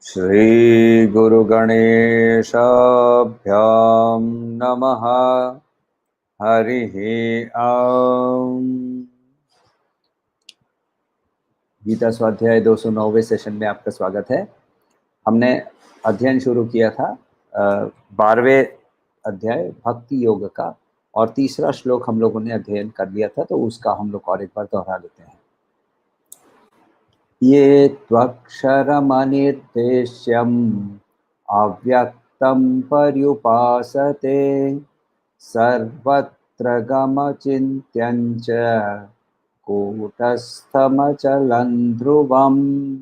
श्री गुरु गणेशाभ्यां नमः। हरिः ओम। गीता स्वाध्याय 209वें सेशन में आपका स्वागत है। हमने अध्ययन शुरू किया था 12वें अध्याय भक्ति योग का, और तीसरा श्लोक हम लोगों ने अध्ययन कर लिया था, तो उसका हम लोग और एक बार दोहरा लेते हैं। ये त्वक्षरमनिर्देश्यम् अव्यक्तं पर्युपासते सर्वत्र गमचिन्त्यं च कूटस्थमचलं ध्रुवम्।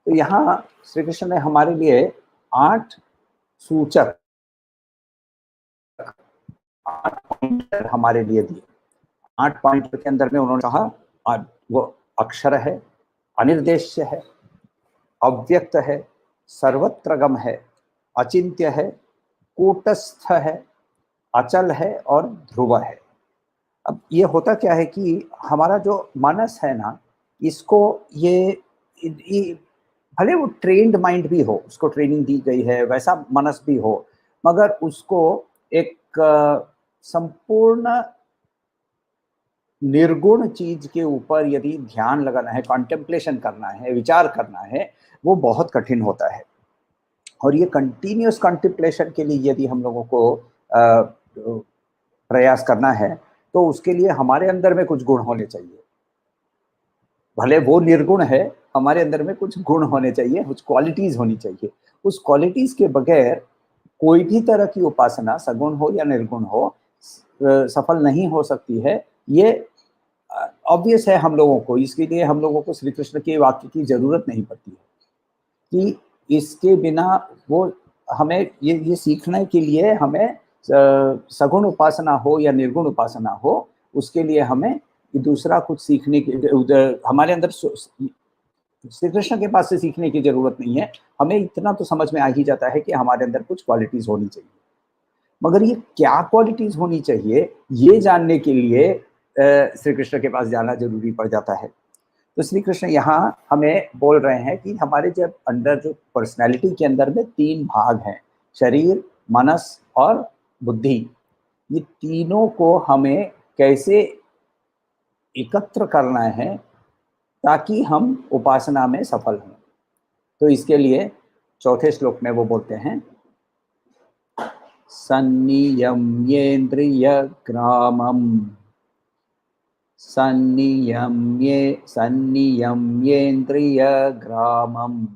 तो यहाँ श्री कृष्ण ने हमारे लिए 8 सूचक, 8 पॉइंटर हमारे लिए दिए। 8 पॉइंटर के अंदर में उन्होंने कहा वो अक्षर है, अनिर्देश्य है, अव्यक्त है, सर्वत्रगम है, अचिंत्य है, कूटस्थ है, अचल है और ध्रुव है। अब ये होता क्या है कि हमारा जो मनस है ना, इसको ये भले वो ट्रेन्ड माइंड भी हो, उसको ट्रेनिंग दी गई है, वैसा मनस भी हो, मगर उसको एक संपूर्ण निर्गुण चीज के ऊपर यदि ध्यान लगाना है, कॉन्टेम्पलेशन करना है, विचार करना है, वो बहुत कठिन होता है। और ये कंटिन्यूस कॉन्टेम्पलेशन के लिए यदि हम लोगों को प्रयास करना है, तो उसके लिए हमारे अंदर में कुछ गुण होने चाहिए। भले वो निर्गुण है, हमारे अंदर में कुछ गुण होने चाहिए, कुछ क्वालिटीज होनी चाहिए। उस क्वालिटीज के बगैर कोई भी तरह की उपासना, सगुण हो या निर्गुण हो, सफल नहीं हो सकती है। ये ऑब्वियस है हम लोगों को। इसके लिए हम लोगों को श्री कृष्ण के वाक्य की जरूरत नहीं पड़ती है कि इसके बिना वो हमें ये सीखने के लिए हमें सगुण उपासना हो या निर्गुण उपासना हो, उसके लिए हमें दूसरा कुछ सीखने की हमारे अंदर श्री कृष्ण के पास से सीखने की जरूरत नहीं है। हमें इतना तो समझ में आ ही जाता है कि हमारे अंदर कुछ क्वालिटीज होनी चाहिए, मगर ये क्या क्वालिटीज होनी चाहिए, ये जानने के लिए श्री कृष्ण के पास जाना जरूरी पड़ जाता है। तो श्री कृष्ण यहाँ हमें बोल रहे हैं कि हमारे जब अंदर जो पर्सनैलिटी के अंदर में 3 भाग हैं, शरीर, मनस और बुद्धि, ये तीनों को हमें कैसे एकत्र करना है ताकि हम उपासना में सफल हों। तो इसके लिए चौथे श्लोक में वो बोलते हैं, सन्नियम्येन्द्रियग्रामम् सन्नियम्येन्द्रियग्रामम्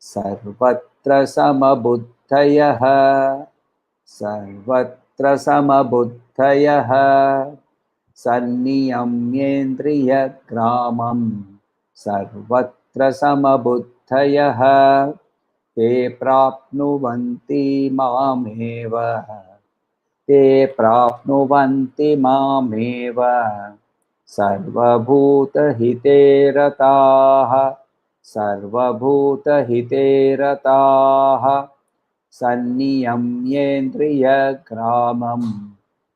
सर्वत्र समबुद्धयः सर्वत्र समबुद्धयः सन्नियम्येन्द्रियग्रामम् सर्वत्र समबुद्धयः ते प्राप्नुवन्ति मामेव ते प्राप्नुवन्ति मामेव सर्वभूतहिते रताः सर्वभूतहिते रताः सन्नियम्येन्द्रियग्रामम्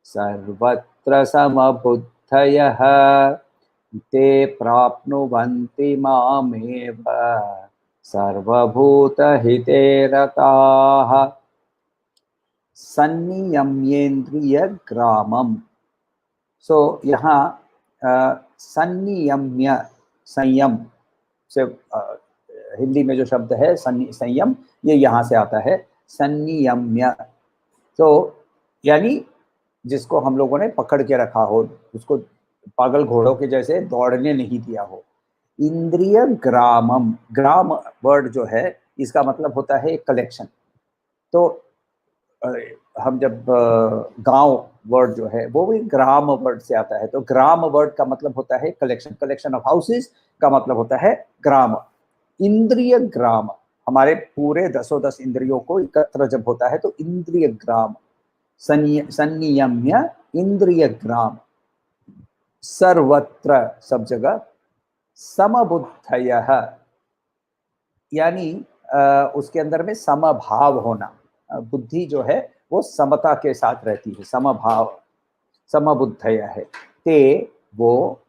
सर्वत्र समबुद्धयः ते प्राप्नुवन्ति मामेव सर्वभूतहिते रताः। सन्नियम्येन्द्रियग्रामम्। सो यहाँ सन्नियम्य, संयम से हिंदी में जो शब्द है संयम, ये यहाँ से आता है सन्नियम्य। तो यानी जिसको हम लोगों ने पकड़ के रखा हो, उसको पागल घोड़ों के जैसे दौड़ने नहीं दिया हो। इंद्रिय ग्रामम, ग्राम वर्ड जो है इसका मतलब होता है कलेक्शन। तो हम जब गांव वर्ड जो है वो भी ग्राम वर्ड से आता है, तो ग्राम वर्ड का मतलब होता है कलेक्शन, कलेक्शन ऑफ हाउसेस का मतलब होता है ग्राम। इंद्रिय ग्राम, हमारे पूरे दसों दस इंद्रियों को एकत्र जब होता है तो इंद्रिय ग्राम, संनियम्य इंद्रिय ग्राम, सर्वत्र सब जगह, समबुद्धयः यानी उसके अंदर में समभाव होना, बुद्धि जो है वो समता के साथ रहती है, समभाव, समबुद्धय है, ते वो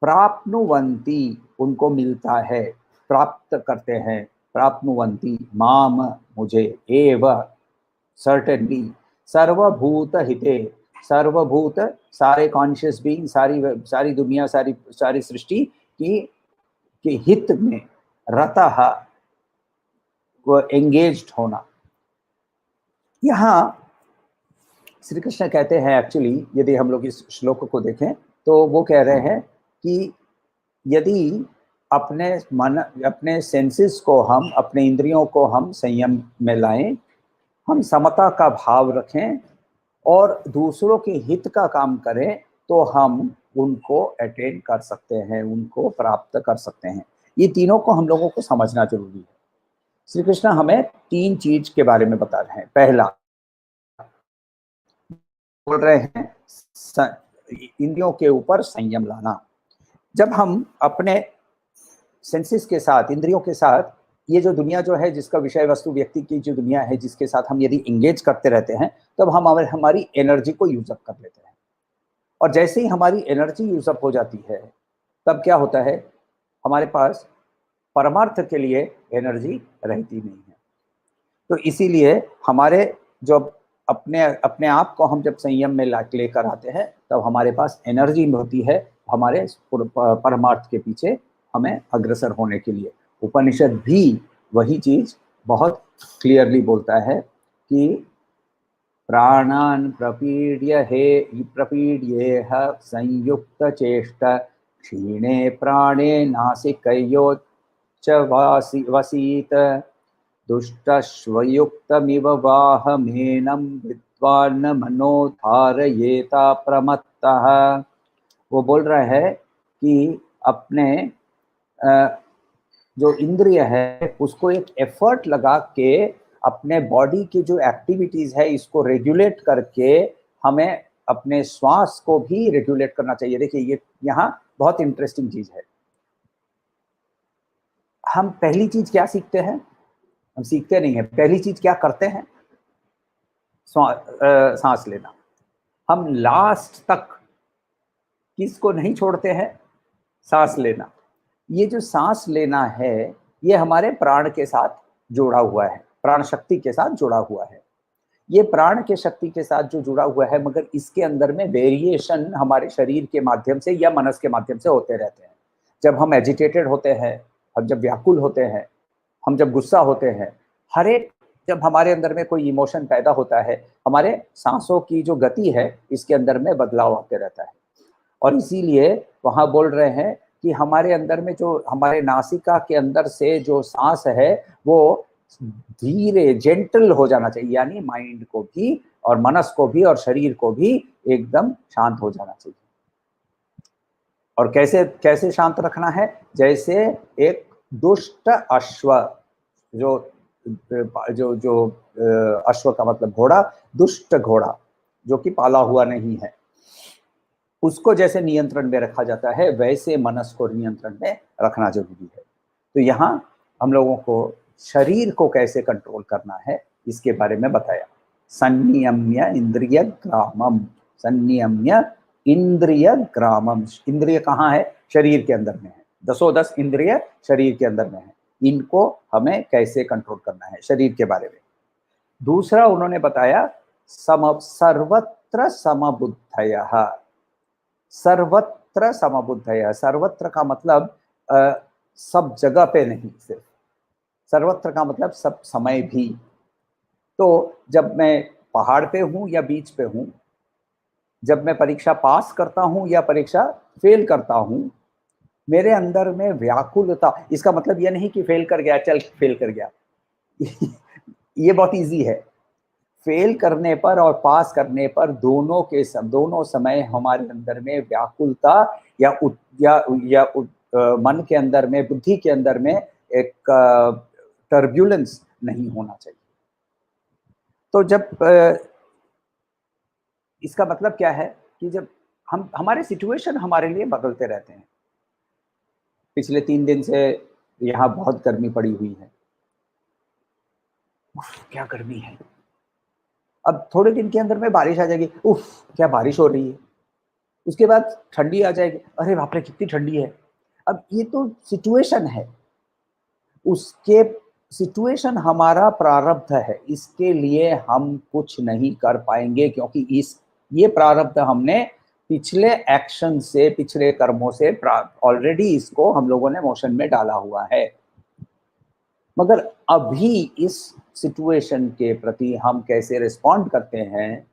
प्राप्नुवन्ति उनको मिलता है, प्राप्त करते हैं, प्राप्नुवन्ति माम मुझे, एव सर्टेनली, सर्वभूत हिते, सर्वभूत सारे कॉन्शियस बीइंग, सारी दुनिया, सारी सृष्टि की के हित में, रतः वो एंगेज्ड होना। यहाँ श्री कृष्ण कहते हैं, एक्चुअली यदि हम लोग इस श्लोक को देखें तो वो कह रहे हैं कि यदि अपने मन, अपने सेंसेस को हम, अपने इंद्रियों को हम संयम में लाएं, हम समता का भाव रखें और दूसरों के हित का काम करें, तो हम उनको अटेन कर सकते हैं, उनको प्राप्त कर सकते हैं। ये तीनों को हम लोगों को समझना जरूरी है। श्री कृष्ण हमें तीन चीज के बारे में बता रहे हैं। पहला बोल रहे हैं इंद्रियों के ऊपर संयम लाना। जब हम अपने सेंसेस के साथ, इंद्रियों के साथ, ये जो दुनिया जो है, जिसका विषय वस्तु व्यक्ति की जो दुनिया है, जिसके साथ हम यदि इंगेज करते रहते हैं, तब हम हमारी एनर्जी को यूजअप कर लेते हैं। और जैसे ही हमारी एनर्जी यूजअप हो जाती है, तब क्या होता है, हमारे पास परमार्थ के लिए एनर्जी रहती नहीं है। तो इसीलिए हमारे जो अपने अपने आप को हम जब संयम में लेकर आते हैं, तब हमारे पास एनर्जी होती है हमारे परमार्थ के पीछे हमें अग्रसर होने के लिए। उपनिषद भी वही चीज बहुत क्लियरली बोलता है कि प्राणान प्रपीड्येह संयुक्त चेष्ट क्षीणे प्राणे नासिकयोच्च वसीत दुष्टश्वयुक्तमिव वाहमेनं विद्वान् मनो धारयेता प्रमत्तः। वो बोल रहा है कि अपने जो इंद्रिय है उसको एक एफर्ट लगा के अपने बॉडी की जो एक्टिविटीज है इसको रेगुलेट करके हमें अपने श्वास को भी रेगुलेट करना चाहिए। देखिए ये यहाँ बहुत इंटरेस्टिंग चीज है। हम पहली चीज क्या सीखते हैं, हम सीखते नहीं है, पहली चीज क्या करते हैं, सांस लेना। हम लास्ट तक किसको नहीं छोड़ते हैं, सांस लेना। ये जो सांस लेना है ये हमारे प्राण के साथ जुड़ा हुआ है, प्राण शक्ति के साथ जुड़ा हुआ है। ये प्राण के शक्ति के साथ जो जुड़ा हुआ है, मगर इसके अंदर में वेरिएशन हमारे शरीर के माध्यम से या मनस के माध्यम से होते रहते हैं। जब हम एजिटेटेड होते हैं, हम जब व्याकुल होते हैं, हम जब गुस्सा होते हैं, हर एक जब हमारे अंदर में कोई इमोशन पैदा होता है, हमारे सांसों की जो गति है इसके अंदर में बदलाव आते रहता है। और इसीलिए वहाँ बोल रहे हैं कि हमारे अंदर में जो हमारे नासिका के अंदर से जो सांस है वो धीरे जेंटल हो जाना चाहिए, यानी माइंड को भी और मनस को भी और शरीर को भी एकदम शांत हो जाना चाहिए। और कैसे कैसे शांत रखना है, जैसे एक दुष्ट अश्व, जो जो जो अश्व का मतलब घोड़ा, दुष्ट घोड़ा जो कि पाला हुआ नहीं है, उसको जैसे नियंत्रण में रखा जाता है वैसे मनस को नियंत्रण में रखना जरूरी है। तो यहाँ हम लोगों को शरीर को कैसे कंट्रोल करना है इसके बारे में बताया। संनियम्य इंद्रिय ग्रामम, संनियम्य इंद्रिय ग्रामम। इंद्रिय कहाँ है, शरीर के अंदर में है, दसों दस इंद्रिय शरीर के अंदर में है। इनको हमें कैसे कंट्रोल करना है, शरीर के बारे में। दूसरा उन्होंने बताया सर्वत्र समबुद्धयः। सर्वत्र समबुद्धयः, सर्वत्र का मतलब सब जगह पे नहीं, सिर्फ सर्वत्र का मतलब सब समय भी। तो जब मैं पहाड़ पे हूँ या बीच पे हूँ, जब मैं परीक्षा पास करता हूँ या परीक्षा फेल करता हूँ, मेरे अंदर में व्याकुलता, इसका मतलब यह नहीं कि फेल कर गया, चल फेल कर गया ये बहुत इजी है। फेल करने पर और पास करने पर दोनों समय हमारे अंदर में व्याकुलता या मन के अंदर में, बुद्धि के अंदर में एक टर्ब्यूलेंस नहीं होना चाहिए। तो जब इसका मतलब क्या है कि जब हमारे सिचुएशन हमारे लिए बदलते रहते हैं। पिछले 3 दिन से यहाँ बहुत गर्मी पड़ी हुई है। क्या गर्मी है। अब थोड़े दिन के अंदर में बारिश आ जाएगी, उफ क्या बारिश हो रही है। उसके बाद ठंडी आ जाएगी, अरे बाप रे कितनी ठंडी है। अब ये तो सिचुएशन है, उसके सिचुएशन हमारा प्रारब्ध है, इसके लिए हम कुछ नहीं कर पाएंगे, क्योंकि ये प्रारब्ध हमने पिछले एक्शन से, पिछले कर्मों से ऑलरेडी इसको हम लोगों ने मोशन में डाला हुआ है। मगर अभी इस सिचुएशन के प्रति हम कैसे रिस्पॉन्ड करते हैं,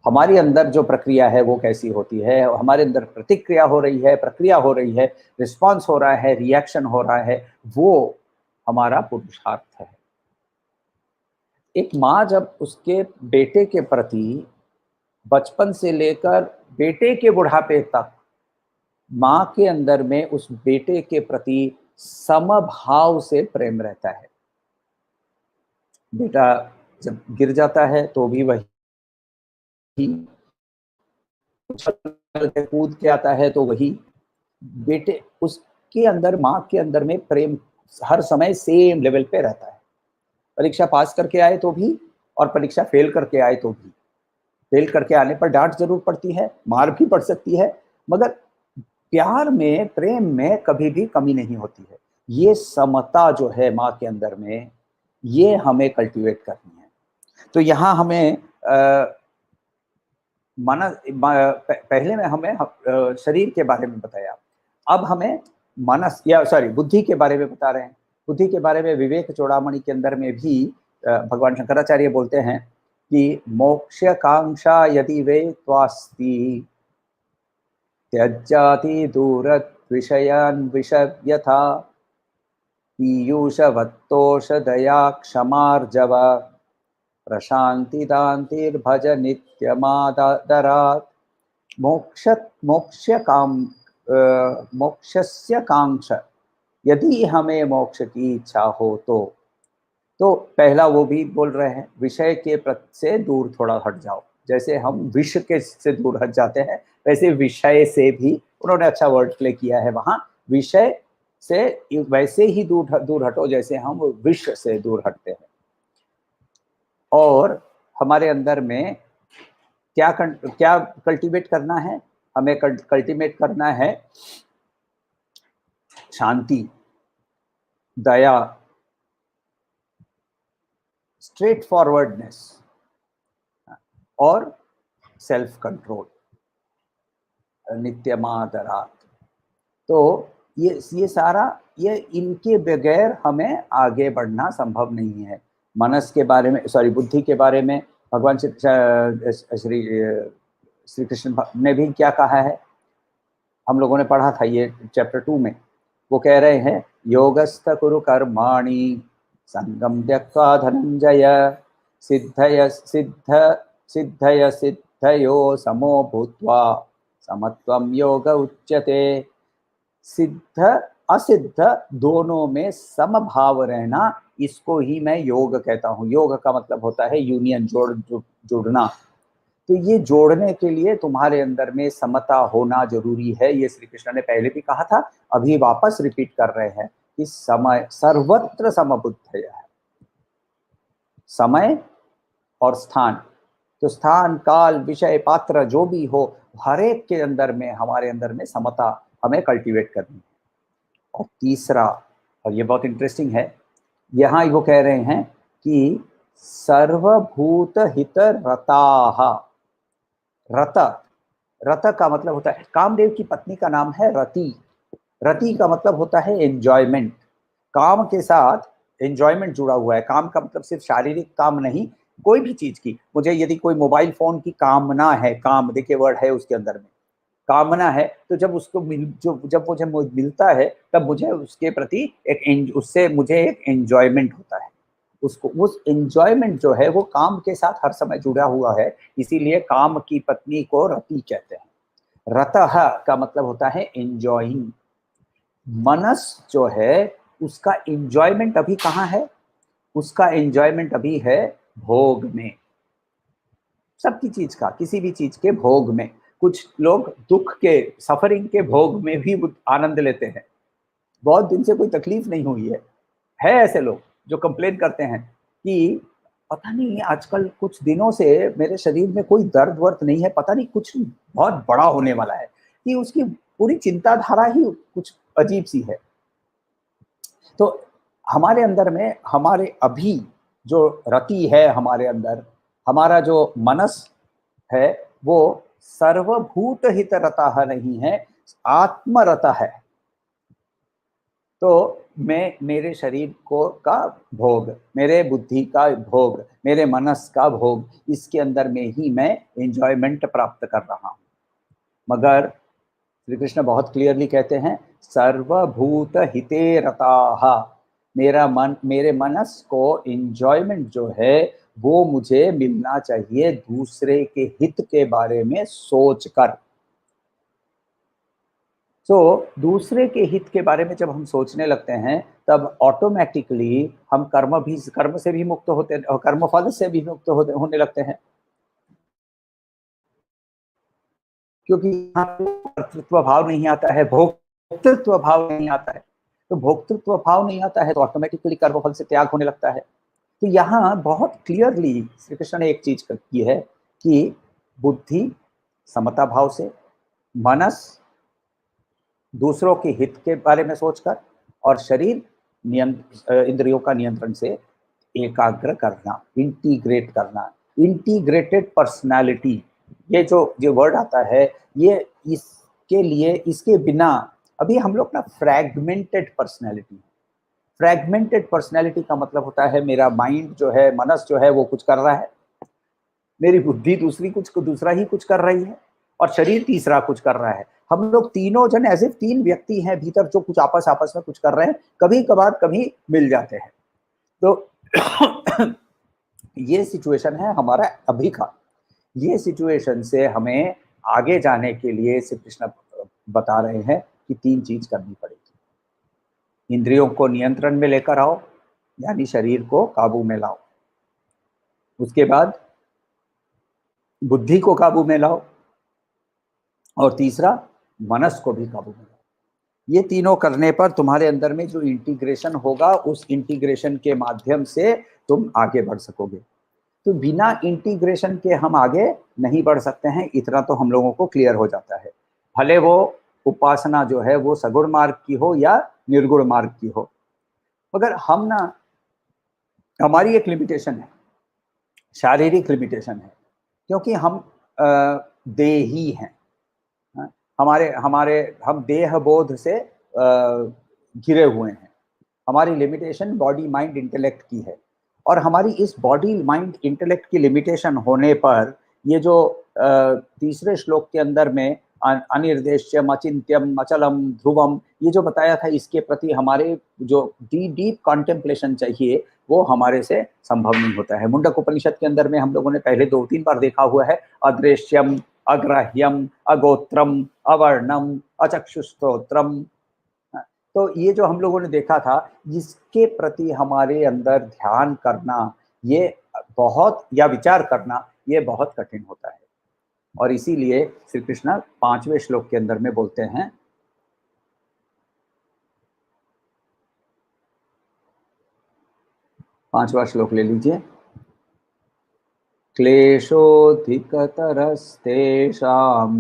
हमारी अंदर जो प्रक्रिया है वो कैसी होती है, हमारे अंदर प्रतिक्रिया हो रही है, प्रक्रिया हो रही है, रिस्पॉन्स हो रहा है, रिएक्शन हो रहा है, वो हमारा पुरुषार्थ है। एक माँ जब उसके बेटे के प्रति बचपन से लेकर बेटे के बुढ़ापे तक माँ के अंदर में उस बेटे के प्रति समभाव से प्रेम रहता है। बेटा जब गिर जाता है तो भी वही, कूद के आता है तो वही, बेटे उसके अंदर, माँ के अंदर में प्रेम हर समय सेम लेवल पे रहता है। परीक्षा पास करके आए तो भी और परीक्षा फेल करके आए तो भी। फेल करके आने पर डांट जरूर पड़ती है, मार भी पड़ सकती है, मगर प्यार में, प्रेम में कभी भी कमी नहीं होती है। ये समता जो है माँ के अंदर में, ये हमें कल्टीवेट करनी है। तो यहाँ हमें पहले में हमें शरीर के बारे में बताया, अब हमें बुद्धि के बारे में बता रहे हैं। बुद्धि के बारे में विवेक चूड़ामणि के अंदर में भी भगवान शंकराचार्य बोलते हैं कि मोक्ष कांक्षा यदि वे त्वास्ति त्यजाति दूरत विषयान विषयथा पीयूषवत्तोष दया क्षमार्जव प्रशांति दांतिर्भज नित्यमादरात् मोक्षस्य कांक्ष, यदि हमें मोक्ष की इच्छा हो तो पहला वो भी बोल रहे हैं विषय के प्रति से दूर थोड़ा हट जाओ। जैसे हम विष के से दूर हट जाते हैं, वैसे विषय से भी उन्होंने अच्छा वर्ड प्ले किया है वहां, विषय से वैसे ही दूर हटो जैसे हम विष से दूर हटते हैं। और हमारे अंदर में क्या कल्टीवेट करना है, हमें कल्टीवेट करना है शांति, दया, स्ट्रेट फॉरवर्डनेस और सेल्फ कंट्रोल, नित्यमादरात। तो ये सारा, ये इनके बगैर हमें आगे बढ़ना संभव नहीं है। मनस के बारे में, बुद्धि के बारे में भगवान श्री कृष्ण ने भी क्या कहा है, हम लोगों ने पढ़ा था ये चैप्टर 2 में। वो कह रहे हैं योगस्थ कुरु कर्माणि संगम त्यक्त्वा धनंजय सिद्धयो समो भूत्वा समत्वम योग उच्यते। सिद्ध असिद्ध दोनों में समभाव रहना, इसको ही मैं योग कहता हूँ। योग का मतलब होता है यूनियन, जोड़ना। तो ये जोड़ने के लिए तुम्हारे अंदर में समता होना जरूरी है। ये श्री कृष्ण ने पहले भी कहा था, अभी वापस रिपीट कर रहे हैं कि समय सर्वत्र समबुद्धय है। समय और स्थान, तो स्थान, काल, विषय, पात्र जो भी हो, हर एक के अंदर में, हमारे अंदर में समता हमें कल्टीवेट करनी है। और तीसरा, और ये बहुत इंटरेस्टिंग है, यहाँ वो कह रहे हैं कि सर्वभूत हित रताः। रत का मतलब होता है, कामदेव की पत्नी का नाम है रति। रति का मतलब होता है एंजॉयमेंट। काम के साथ एंजॉयमेंट जुड़ा हुआ है। काम का मतलब सिर्फ शारीरिक काम नहीं, कोई भी चीज की, मुझे यदि कोई मोबाइल फोन की कामना है, काम देखिए वर्ड है उसके अंदर में, कामना है, तो जब उसको जब मुझे मिलता है तब मुझे उसके प्रति उससे मुझे एक एंजॉयमेंट होता है, उसको उस एंजॉयमेंट जो है वो काम के साथ हर समय जुड़ा हुआ है, इसीलिए काम की पत्नी को रति कहते हैं। रतः का मतलब होता है एंजॉइंग। मनस जो है उसका एंजॉयमेंट अभी कहाँ है? उसका एंजॉयमेंट अभी है भोग में, सबकी चीज का, किसी भी चीज के भोग में। कुछ लोग दुख के, सफरिंग के भोग में भी आनंद लेते हैं। बहुत दिन से कोई तकलीफ नहीं हुई है ऐसे लोग जो कंप्लेन करते हैं कि पता नहीं आजकल कुछ दिनों से मेरे शरीर में कोई दर्द वर्द नहीं है, पता नहीं कुछ बहुत बड़ा होने वाला है, कि उसकी पूरी चिंताधारा ही कुछ अजीब सी है। तो हमारे अंदर में, हमारे अभी जो रति है हमारे अंदर, हमारा जो मनस है वो सर्वभूत हितरतः नहीं है, आत्मरतः है। तो मैं मेरे शरीर को का भोग, मेरे बुद्धि का भोग, मेरे मनस का भोग, इसके अंदर में ही मैं एंजॉयमेंट प्राप्त कर रहा हूँ। मगर श्री कृष्ण बहुत क्लियरली कहते हैं सर्वभूत हिते रताः। मेरा मन, मेरे मनस को एंजॉयमेंट जो है वो मुझे मिलना चाहिए दूसरे के हित के बारे में सोचकर। तो दूसरे के हित के बारे में जब हम सोचने लगते हैं तब ऑटोमेटिकली हम कर्म से भी मुक्त होते, कर्म फल से भी मुक्त होने लगते हैं, क्योंकि यहाँ कर्तृत्व भाव नहीं आता है, भोक्तृत्व भाव नहीं आता है। तो भोक्तृत्व भाव नहीं आता है तो ऑटोमेटिकली कर्म फल से त्याग होने लगता है। तो यहाँ बहुत क्लियरली श्री कृष्ण ने एक चीज की है कि बुद्धि समता भाव से, मनस दूसरों के हित के बारे में सोचकर, और शरीर इंद्रियों का नियंत्रण से एकाग्र करना, इंटीग्रेट करना। इंटीग्रेटेड पर्सनालिटी, ये जो वर्ड आता है, ये इसके लिए, इसके बिना अभी हम लोग ना फ्रैगमेंटेड पर्सनालिटी। फ्रैगमेंटेड पर्सनालिटी का मतलब होता है मेरा माइंड जो है, मनस जो है वो कुछ कर रहा है, मेरी बुद्धि दूसरा ही कुछ कर रही है, और शरीर तीसरा कुछ कर रहा है। हम लोग तीनों जन ऐसे तीन व्यक्ति हैं भीतर जो कुछ आपस में कुछ कर रहे हैं, कभी कभार कभी मिल जाते हैं। तो ये सिचुएशन है हमारा अभी का। ये सिचुएशन से हमें आगे जाने के लिए श्री कृष्ण बता रहे हैं कि तीन चीज करनी पड़ेगी। इंद्रियों को नियंत्रण में लेकर आओ, यानी शरीर को काबू में लाओ। उसके बाद बुद्धि को काबू में लाओ, और तीसरा मनस को भी काबू में लाओ। ये तीनों करने पर तुम्हारे अंदर में जो इंटीग्रेशन होगा, उस इंटीग्रेशन के माध्यम से तुम आगे बढ़ सकोगे। तो बिना इंटीग्रेशन के हम आगे नहीं बढ़ सकते हैं, इतना तो हम लोगों को क्लियर हो जाता है। भले वो उपासना जो है वो सगुण मार्ग की हो या निर्गुण मार्ग की हो, मगर हम ना, हमारी एक लिमिटेशन है, शारीरिक लिमिटेशन है, क्योंकि हम देही हैं। हमारे हमारे हम देह बोध से घिरे हुए हैं। हमारी लिमिटेशन बॉडी माइंड इंटेलेक्ट की है, और हमारी इस बॉडी माइंड इंटेलेक्ट की लिमिटेशन होने पर ये जो तीसरे श्लोक के अंदर में अनिर्देश्यम अचिंत्यम अचलम ध्रुवम, ये जो बताया था, इसके प्रति हमारे जो डीप कॉन्टेम्पलेशन चाहिए वो हमारे से संभव नहीं होता है। मुंडक उपनिषद के अंदर में हम लोगों ने पहले 2-3 बार देखा हुआ है, अदृश्यम अग्राह्यम अगोत्रम अवर्णम अचक्षुस्त्रोत्रम। तो ये जो हम लोगों ने देखा था, इसके प्रति हमारे अंदर ध्यान करना, ये बहुत, या विचार करना, ये बहुत कठिन होता है। और इसीलिए श्री कृष्ण 5वें श्लोक के अंदर में बोलते हैं, 5वां श्लोक ले लीजिए, क्लेशोऽधिकतरस्तेषाम्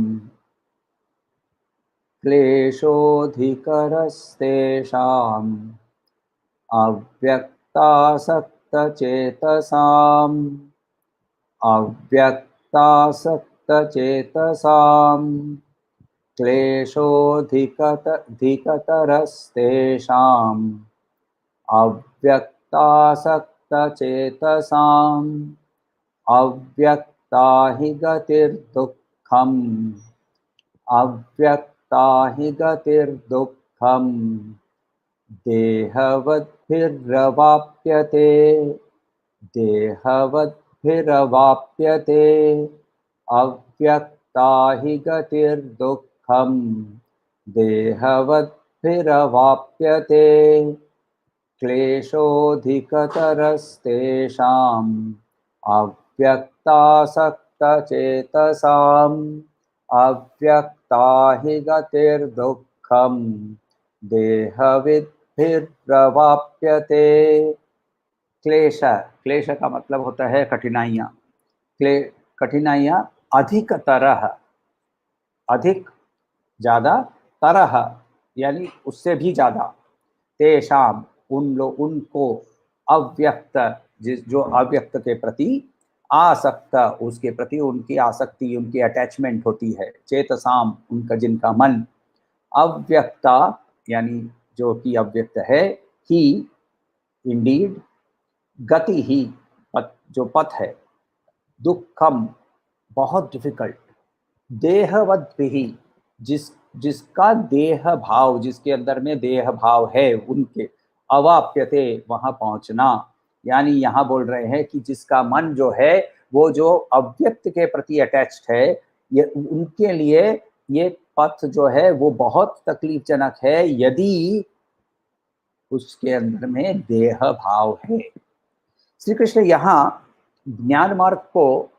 अव्यक्तासक्तचेतसाम् क्लेशोऽधिकतरस्तेषाम् अव्यक्तासक्तचेतसाम् अव्यक्ता हि गतिर्दुःखम् अव्यक्ता हि गतिर्दुःखम् देहवद्भिर्वाप्यते। देहवद्भिरवाप्यते अव्यक्ता हि गतिर्दुःखम् देहवद्भिरवाप्यते क्लेशोऽधिकतरस्तेषाम् अव्यक्तासक्तचेतसाम् अव्यक्ता हि गतिर्दुःखम् देहविद्भिर्प्रवाप्यते। क्लेश, क्लेश का मतलब होता है कठिनाइयाँ। कठिनाइयाँ अधिकतरः, अधिक ज़्यादा, तरह यानी उससे भी ज़्यादा, तेषाम उनको, अव्यक्त जो अव्यक्त के प्रति, आसक्त उसके प्रति उनकी आसक्ति, उनकी अटैचमेंट होती है, चेतसाम उनका जिनका मन, अव्यक्ता यानी जो कि अव्यक्त है, ही इंडीड, गति ही पथ, जो पथ है, दुखम बहुत डिफिकल्ट, देहवद्भिः जिसका देह भाव, जिसके अंदर में देह भाव है, उनके अवाप्यते वहां पहुंचना, यानी यहाँ बोल रहे हैं कि जिसका मन जो है वो जो अव्यक्त के प्रति अटैच्ड है, ये उनके लिए ये पथ जो है वो बहुत तकलीफजनक है यदि उसके अंदर में देह भाव है। श्री कृष्ण यहाँ ज्ञान मार्ग को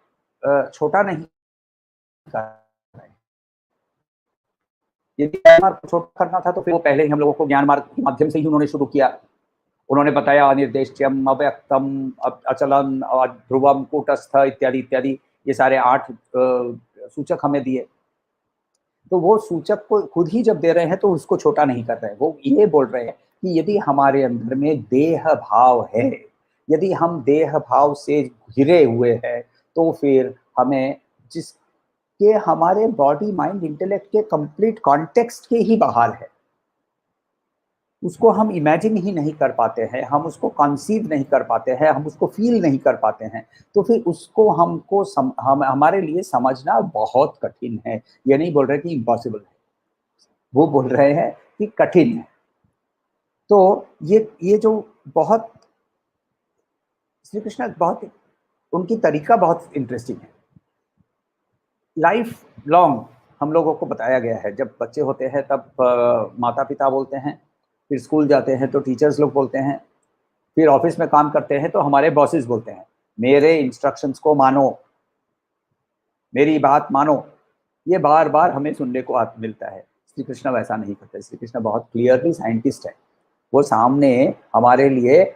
छोटा नहीं कर रहे हैं। यदि ज्ञान मार्ग को छोटा करना था तो फिर वो पहले ही हम लोगों को ज्ञान मार्ग के माध्यम से ही उन्होंने शुरू किया। उन्होंने बताया अनिर्देश्यम, अव्यक्तम, अचलन, ध्रुवम, कूटस्थ इत्यादि इत्यादि, ये सारे 8 सूचक हमें दिए। तो वो सूचक को खुद ही जब दे रहे हैं तो उसको छोटा नहीं कर रहे हैं, वो ये बोल रहे हैं कि यदि हमारे अंदर में देह भाव है, यदि हम देह भाव से घिरे हुए हैं, तो फिर हमें जिसके हमारे बॉडी माइंड इंटेलेक्ट के कंप्लीट कॉन्टेक्स्ट के ही बाहर है, उसको हम इमेजिन ही नहीं कर पाते हैं, हम उसको कंसीव नहीं कर पाते हैं, हम उसको फील नहीं कर पाते हैं, तो फिर उसको हमको हमारे लिए समझना बहुत कठिन है। ये नहीं बोल रहे कि इम्पॉसिबल है, वो बोल रहे हैं कि कठिन है। तो ये जो बहुत श्री कृष्ण बहुत उनकी तरीका बहुत इंटरेस्टिंग है। लाइफ लॉन्ग हम लोगों को बताया गया है, जब बच्चे होते हैं तब माता पिता बोलते हैं, फिर स्कूल जाते हैं तो टीचर्स लोग बोलते हैं, फिर ऑफिस में काम करते हैं तो हमारे बॉसेस बोलते हैं मेरे इंस्ट्रक्शंस को मानो, मेरी बात मानो। ये बार बार हमें सुनने को मिलता है। श्री कृष्ण वैसा नहीं करते। श्री कृष्ण बहुत क्लियरली साइंटिस्ट है, वो सामने हमारे लिए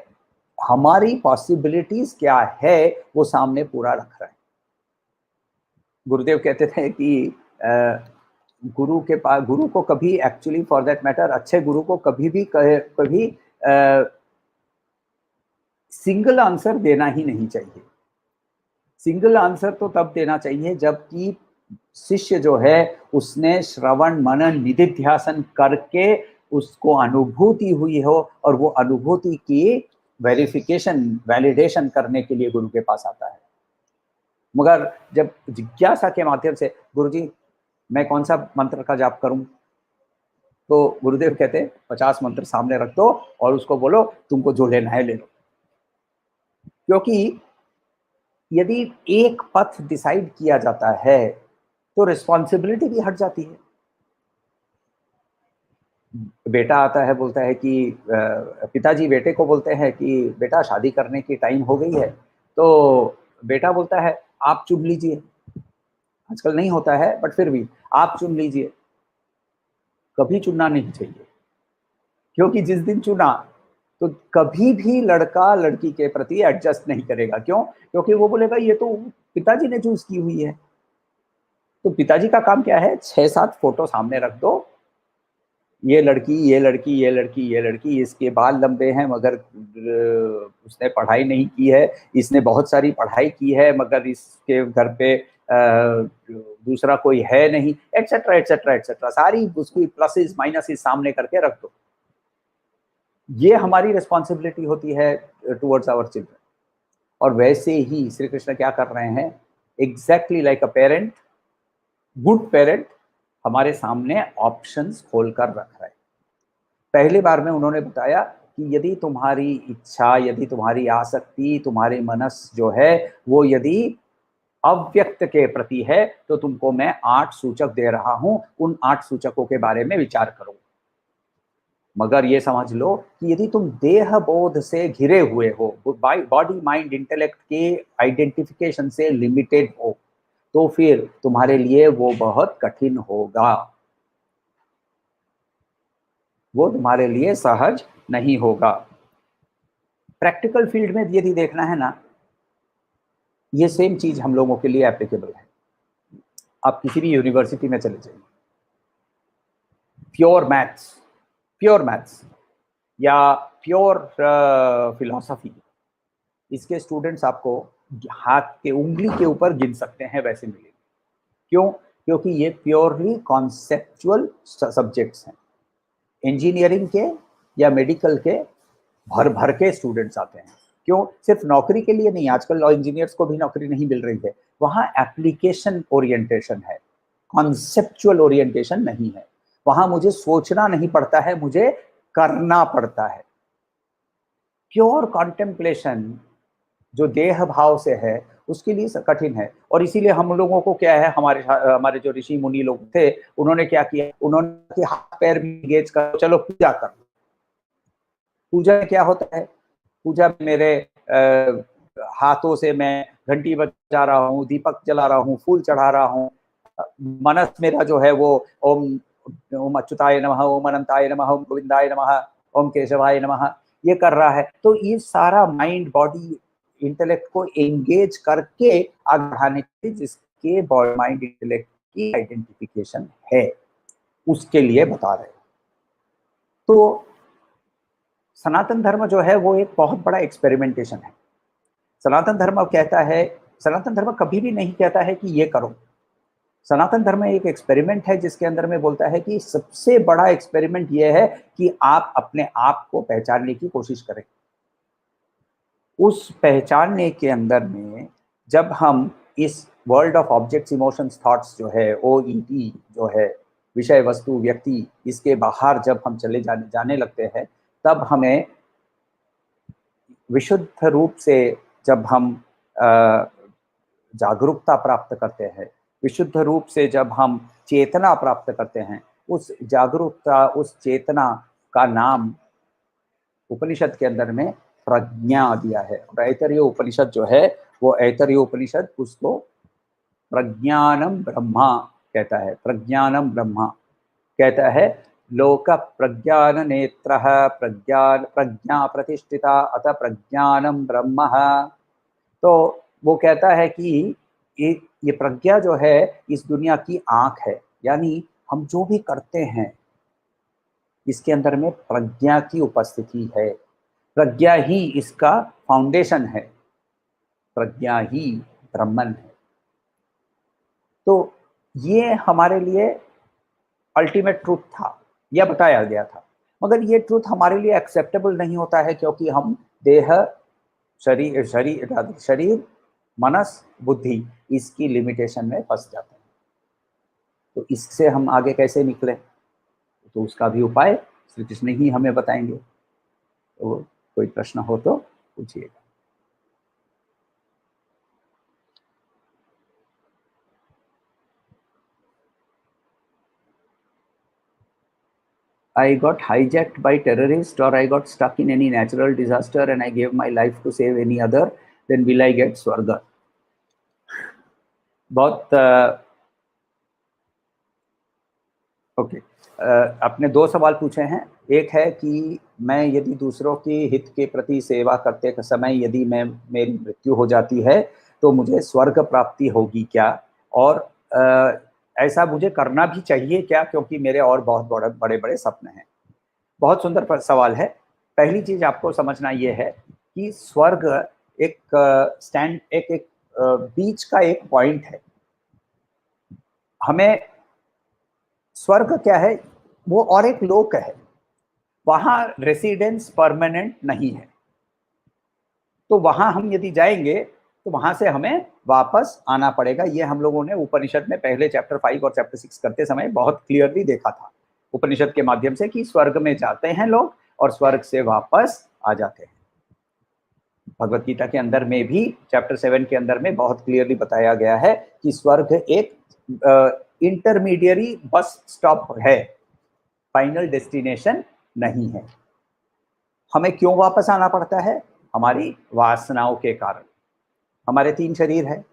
हमारी पॉसिबिलिटीज क्या है वो सामने पूरा रख रहे हैं। गुरुदेव कहते थे कि गुरु को कभी, एक्चुअली फॉर दैट मैटर, अच्छे गुरु को कभी सिंगल आंसर देना ही नहीं चाहिए। सिंगल आंसर तो तब देना चाहिए जबकि शिष्य जो है उसने श्रवण मनन निधिध्यासन करके उसको अनुभूति हुई हो, और वो अनुभूति की वेरिफिकेशन, वैलिडेशन करने के लिए गुरु के पास आता है। मगर जब जिज्ञासा के माध्यम से, गुरुजी मैं कौन सा मंत्र का जाप करूं, तो गुरुदेव कहते 50 मंत्र सामने रख दो और उसको बोलो तुमको जो लेना है ले लो। क्योंकि यदि एक पथ डिसाइड किया जाता है तो रिस्पॉन्सिबिलिटी भी हट जाती है। बेटा आता है, बोलता है कि पिताजी बेटे को बोलते हैं कि बेटा शादी करने की टाइम हो गई है, तो बेटा बोलता है आप चुन लीजिए। आजकल नहीं होता है बट फिर भी आप चुन लीजिए। कभी चुनना नहीं चाहिए, क्योंकि जिस दिन चुना तो कभी भी लड़का लड़की के प्रति एडजस्ट नहीं करेगा। क्यों? क्योंकि वो बोलेगा ये तो पिताजी ने चूज की हुई है। तो पिताजी का काम क्या है, 6-7 फोटो सामने रख दो, ये लड़की, ये लड़की, ये लड़की, ये लड़की, इसके बाल लंबे हैं मगर उसने पढ़ाई नहीं की है, इसने बहुत सारी पढ़ाई की है मगर इसके घर पे दूसरा कोई है नहीं, एटसेट्रा एटसेट्रा एटसेट्रा, सारी उसकी प्लसेस माइनसेस सामने करके रख दो। ये हमारी रिस्पॉन्सिबिलिटी होती है टुवर्ड्स आवर चिल्ड्रन। और वैसे ही श्री कृष्ण क्या कर रहे हैं, exactly like a parent, good parent, हमारे सामने ऑप्शंस खोलकर रख रहे हैं। पहली बार में उन्होंने बताया कि यदि तुम्हारी इच्छा, यदि तुम्हारी आसक्ति, तुम्हारी मनस जो है वो यदि अव्यक्त के प्रति है, तो तुमको मैं 8 सूचक दे रहा हूं, उन 8 सूचकों के बारे में विचार करो। मगर ये समझ लो कि यदि तुम देह बोध से घिरे हुए हो, बॉडी माइंड इंटेलेक्ट के आइडेंटिफिकेशन से लिमिटेड हो, तो फिर तुम्हारे लिए वो बहुत कठिन होगा, वो तुम्हारे लिए सहज नहीं होगा। प्रैक्टिकल फील्ड में यदि देखना है ना, ये सेम चीज हम लोगों के लिए एप्लीकेबल है। आप किसी भी यूनिवर्सिटी में चले जाइए, प्योर मैथ्स या प्योर फिलॉसफी, इसके स्टूडेंट्स आपको हाथ के उंगली के ऊपर गिन सकते हैं वैसे मिलेंगे। क्यों? क्योंकि ये प्योरली कॉन्सेप्चुअल सब्जेक्ट्स हैं। इंजीनियरिंग के या मेडिकल के भर भर के स्टूडेंट्स आते हैं। क्यों? सिर्फ नौकरी के लिए नहीं, आजकल लॉ इंजीनियर्स को भी नौकरी नहीं मिल रही है, वहाँ एप्लीकेशन ओरिएंटेशन है, कॉन्सेप्चुअल ओरिएंटेशन नहीं है। वहाँ मुझे सोचना नहीं पड़ता है, मुझे करना पड़ता है। प्योर कॉन्टेम्पलेशन जो देह भाव से है उसके लिए कठिन है। और इसीलिए हम लोगों को क्या है, हमारे जो ऋषि मुनि लोग थे, उन्होंने क्या किया, उन्होंने हाथ पैर में गेज कर चलो पूजा कर। पूजा में क्या होता है? पूजा में मेरे हाथों से मैं घंटी बजा रहा हूँ, दीपक जला रहा हूँ, फूल चढ़ा रहा हूँ। मनस मेरा जो है वो ओम अच्युताय नमः, ओम अनंताय नमः, ओम गोविंदाय नमः, ओम केशवाय नमः, ये कर रहा है। तो ये सारा माइंड बॉडी इंटेलेक्ट को एंगेज करके आगे बढ़ाने के, जिसके बॉडी माइंड इंटेलेक्ट की आइडेंटिफिकेशन है, उसके लिए बता रहे। तो सनातन धर्म जो है वो एक बहुत बड़ा एक्सपेरिमेंटेशन है। सनातन धर्म कहता है, सनातन धर्म कभी भी नहीं कहता है कि ये करो। सनातन धर्म एक एक्सपेरिमेंट है जिसके अंदर में बोलता है कि सबसे बड़ा एक्सपेरिमेंट ये है कि आप अपने आप को पहचानने की कोशिश करें। उस पहचानने के अंदर में जब हम इस world of objects, emotions, thoughts जो है, OET जो है, विषय वस्तु व्यक्ति, इसके बाहर जब हम चले जाने लगते हैं, तब हमें विशुद्ध रूप से जब हम जागरूकता प्राप्त करते हैं, विशुद्ध रूप से जब हम चेतना प्राप्त करते हैं, उस जागरूकता, उस चेतना का नाम उपनिषद के अंदर में प्रज्ञा दिया है। ऐतरेय उपनिषद जो है वो ऐतरेय उपनिषद उसको प्रज्ञानम ब्रह्मा कहता है। प्रज्ञानम ब्रह्मा कहता है, लोक प्रज्ञान नेत्र प्रज्ञा प्रतिष्ठिता अतः प्रज्ञानम ब्रह्म। तो वो कहता है कि ये प्रज्ञा जो है इस दुनिया की आंख है, यानी हम जो भी करते हैं इसके अंदर में प्रज्ञा की उपस्थिति है। प्रज्ञा ही इसका फाउंडेशन है, प्रज्ञा ही ब्रह्मन है। तो ये हमारे लिए अल्टीमेट ट्रूथ था, यह बताया गया था। मगर ये ट्रूथ हमारे लिए एक्सेप्टेबल नहीं होता है, क्योंकि हम देह, शरीर, मनस, बुद्धि, इसकी लिमिटेशन में फंस जाते हैं। तो इससे हम आगे कैसे निकले, तो उसका भी उपाय श्री कृष्ण ही हमें बताएंगे। तो कोई प्रश्न हो तो पूछिएगा। I got hijacked by terrorists or I got stuck in any natural disaster and I gave my life to save any other, then will I get स्वर्ग? बहुत ओके। आपने 2 सवाल पूछे हैं। एक है कि मैं यदि दूसरों के हित के प्रति सेवा करते समय यदि मेरी मृत्यु हो जाती है तो मुझे स्वर्ग प्राप्ति होगी क्या, और ऐसा मुझे करना भी चाहिए क्या, क्योंकि मेरे और बहुत बड़े बड़े सपने हैं। बहुत सुंदर सवाल है। पहली चीज आपको समझना ये है कि स्वर्ग एक बीच का एक पॉइंट है। हमें स्वर्ग क्या है, वो और एक लोक है, वहां रेसिडेंस परमानेंट नहीं है। तो वहां हम यदि जाएंगे तो वहां से हमें वापस आना पड़ेगा। ये हम लोगों ने उपनिषद में पहले चैप्टर 5 और चैप्टर 6 करते समय बहुत क्लियरली देखा था, उपनिषद के माध्यम से, कि स्वर्ग में जाते हैं लोग और स्वर्ग से वापस आ जाते हैं। भगवत गीता के अंदर में भी चैप्टर 7 के अंदर में बहुत क्लियरली बताया गया है कि स्वर्ग एक इंटरमीडियरी बस स्टॉप है, फाइनल डेस्टिनेशन नहीं है। हमें क्यों वापस आना पड़ता है? हमारी वासनाओं के कारण। हमारे 3 शरीर है।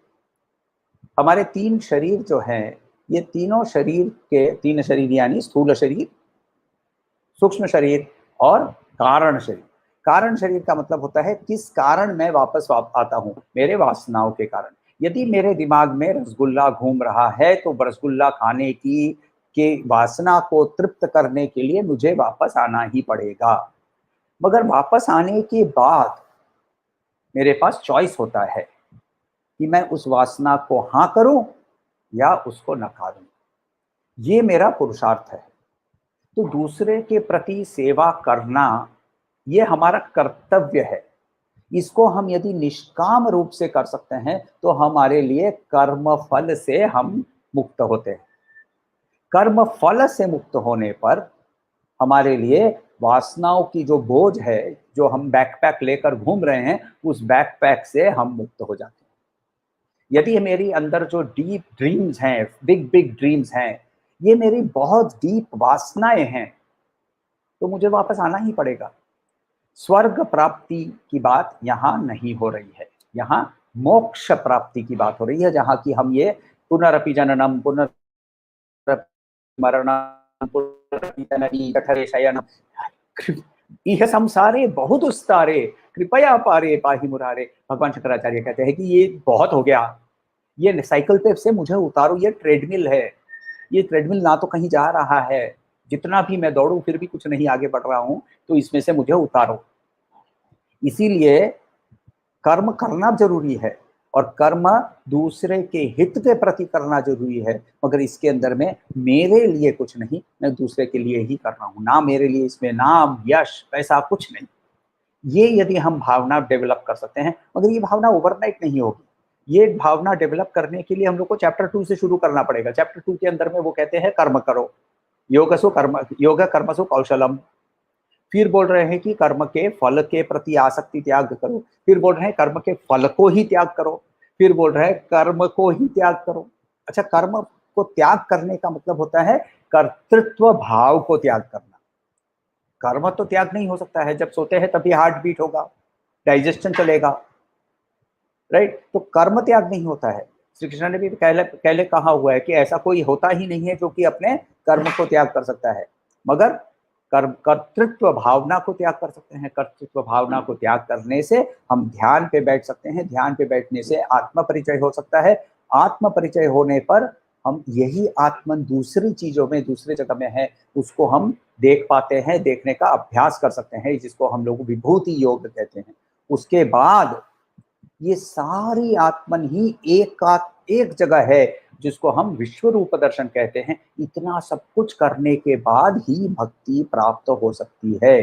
हमारे 3 शरीर जो हैं, ये तीनों शरीर के 3 शरीर यानी स्थूल शरीर, सूक्ष्म शरीर और कारण शरीर। कारण शरीर का मतलब होता है किस कारण मैं वापस आता हूँ, मेरे वासनाओं के कारण। यदि मेरे दिमाग में रसगुल्ला घूम रहा है तो रसगुल्ला खाने की के वासना को तृप्त करने के लिए मुझे वापस आना ही पड़ेगा। मगर वापस आने के बाद मेरे पास चॉइस होता है कि मैं उस वासना को हाँ करूं या उसको नकारूं। ये मेरा पुरुषार्थ है। तो दूसरे के प्रति सेवा करना ये हमारा कर्तव्य है। इसको हम यदि निष्काम रूप से कर सकते हैं तो हमारे लिए कर्म फल से हम मुक्त होते हैं। कर्म फल से मुक्त होने पर हमारे लिए वासनाओं की जो बोझ है, जो हम बैकपैक लेकर घूम रहे हैं, उस बैकपैक से हम मुक्त हो जाते हैं। यदि मेरी अंदर जो डीप ड्रीम्स हैं, बिग बिग ड्रीम्स हैं, ये मेरी बहुत डीप वासनाएं हैं, तो मुझे वापस आना ही पड़ेगा। स्वर्ग प्राप्ति की बात यहाँ नहीं हो रही है, यहाँ मोक्ष प्राप्ति की बात हो रही है, जहाँ की हम ये पुनरपि जननम मरणम पुनरपि जननी जठरे शयनम इह संसारे बहुत उस्तारे कृपया पारे पाहि मुरारे। भगवान शंकराचार्य कहते हैं कि ये बहुत हो गया, ये साइकिल पे से मुझे उतारो, ये ट्रेडमिल है, ये ट्रेडमिल ना तो कहीं जा रहा है, जितना भी मैं दौड़ूं फिर भी कुछ नहीं आगे बढ़ रहा हूं, तो इसमें से मुझे उतारो। इसीलिए कर्म करना जरूरी है और कर्म दूसरे के हित के प्रति करना जरूरी है, मगर इसके अंदर में मेरे लिए कुछ नहीं, मैं दूसरे के लिए ही कर रहा हूँ। ना मेरे लिए इसमें नाम यश पैसा कुछ नहीं। ये यदि हम भावना डेवलप कर सकते हैं, मगर ये भावना ओवरनाइट नहीं होगी। ये भावना डेवलप करने के लिए हम लोग को चैप्टर 2 से शुरू करना पड़ेगा। चैप्टर 2 के अंदर में वो कहते हैं कर्म करो, योग कर्मसु कौशलम। फिर बोल रहे हैं कि कर्म के फल के प्रति आसक्ति त्याग करो। फिर बोल रहे हैं कर्म के फल को ही त्याग करो। फिर बोल रहे हैं कर्म को ही त्याग करो। अच्छा, कर्म को त्याग करने का मतलब होता है कर्तृत्व भाव को त्याग करना। कर्म तो त्याग नहीं हो सकता है, जब सोते हैं तभी हार्ट बीट होगा, डाइजेशन चलेगा, राइट? तो कर्म त्याग नहीं होता है। श्री कृष्ण ने भी पहले कहा हुआ है कि ऐसा कोई होता ही नहीं है जो कि अपने कर्म को त्याग कर सकता है, मगर कर्तृत्व भावना को त्याग कर सकते हैं। कर्तृत्व भावना को त्याग करने से हम ध्यान पे बैठ सकते हैं। ध्यान पे बैठने से आत्म परिचय हो सकता है। आत्म परिचय होने पर हम यही आत्मन दूसरी चीजों में, दूसरी जगह में है, उसको हम देख पाते हैं, देखने का अभ्यास कर सकते हैं, जिसको हम लोग विभूति योग कहते हैं। उसके बाद ये सारी आत्मन ही एक जगह है, जिसको हम विश्व रूप दर्शन कहते हैं। इतना सब कुछ करने के बाद ही भक्ति प्राप्त हो सकती है।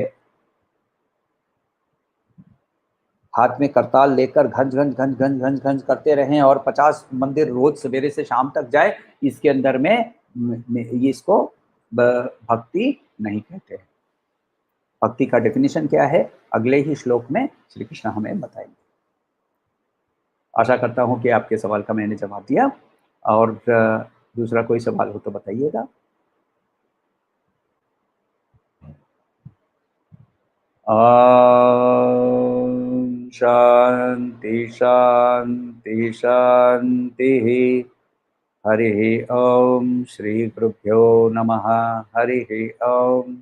हाथ में करताल लेकर घंज घंज घंज घंज घंज घंज करते रहें और 50 मंदिर रोज सवेरे से शाम तक जाए, इसके अंदर में ये इसको भक्ति नहीं कहते हैं। भक्ति का डेफिनेशन क्या है, अगले ही श्लोक में श्री कृष्ण हमें बताएंगे। आशा करता हूं कि आपके सवाल का मैंने जवाब दिया, और दूसरा कोई सवाल हो तो बताइएगा। शांति शांति शांति। हरि ओम। श्री गुरुभ्यो नमः। हरि ओम।